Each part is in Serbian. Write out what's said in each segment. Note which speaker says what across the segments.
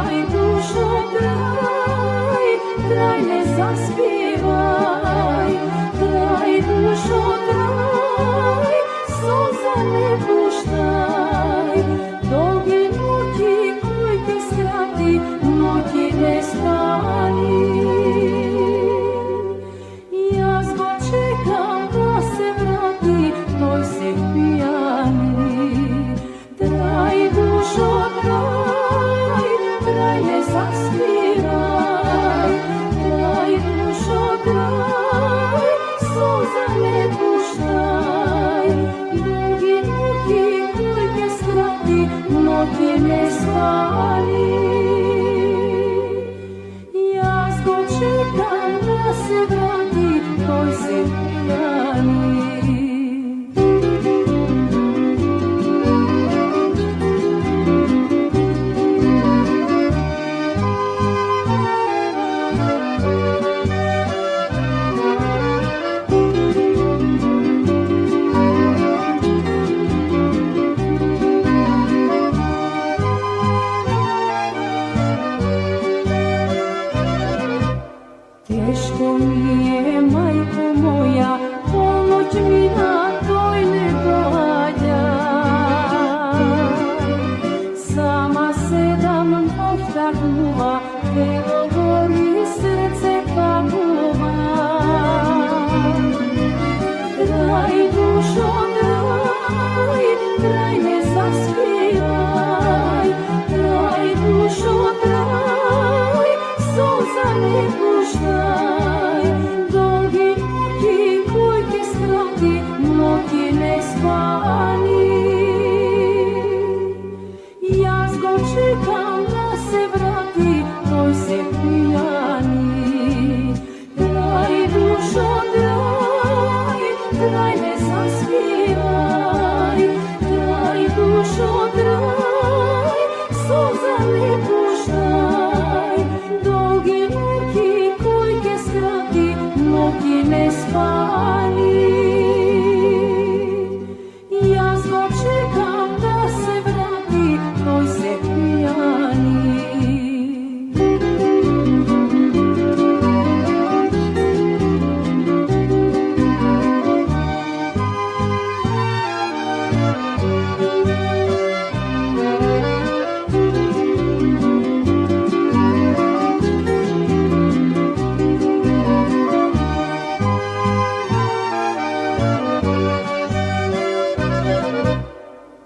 Speaker 1: Traj, dušo, traj, traj, ne zaspivaj. Traj, dušo, traj, suza ne puštaj. Dolge noći koji te skrati, noći ne spani. Ja zbog čekam da se vrati tvoj se pijani. Traj, dušo, traj, traj, ne zaspivaj. Traj, dušo, traj, suza ne puštaj. Dugi noći koji te skrati, noći ne spani. Ja zbog čekam da se vrati tvoj se pijani. Teško mi je, majko moja, ponoć mi na toj ne dođa. Sama 7 nokta kuva, telo gori, srce pa kuva. Traj, dušo, traj, traj, ne zaspivaj. Traj, dušo, traj, suza ne puštaj. Dolgi noći koji te skrati, noći ne spani. Ja zbog čekam da se vrati tvoj se pijani. Traj, dušo, traj, traj, ne zaspivaj. Traj, dušo, traj, suza ne puštaj. Dolgi noći koji te skrati, noći ne spani. Ja zbog čekam da se vrati tvoj se pijani.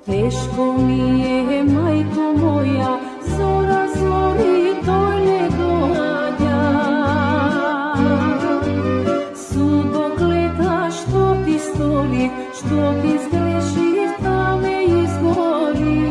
Speaker 1: Teško mi je, majko moja, zora zori toj ne dođa. Sudok leta što ti stori, što ti zgreši, ta me izgori.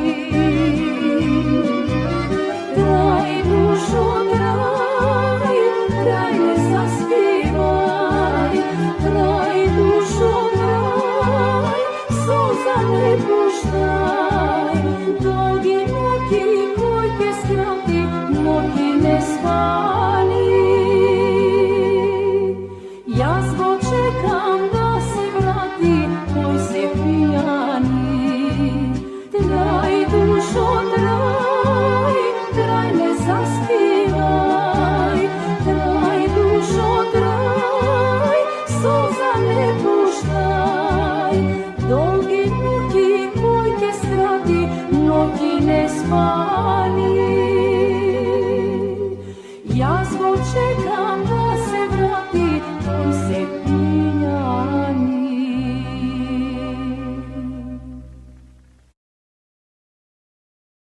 Speaker 1: Traj, dušo, traj, traj, ne zaspivaj. Traj, dušo, traj, suza ne puštaj. Dolgi noći koji te skrati, noći ne spani. Ja zbog čekam da se vrati tvoj se pijani. Traj, dušo, traj, traj, ne zaspivaj. Traj, dušo, traj, suza ne puštaj. Dolgi noći koji te skrati, noći ne spani. Ja zbog čekam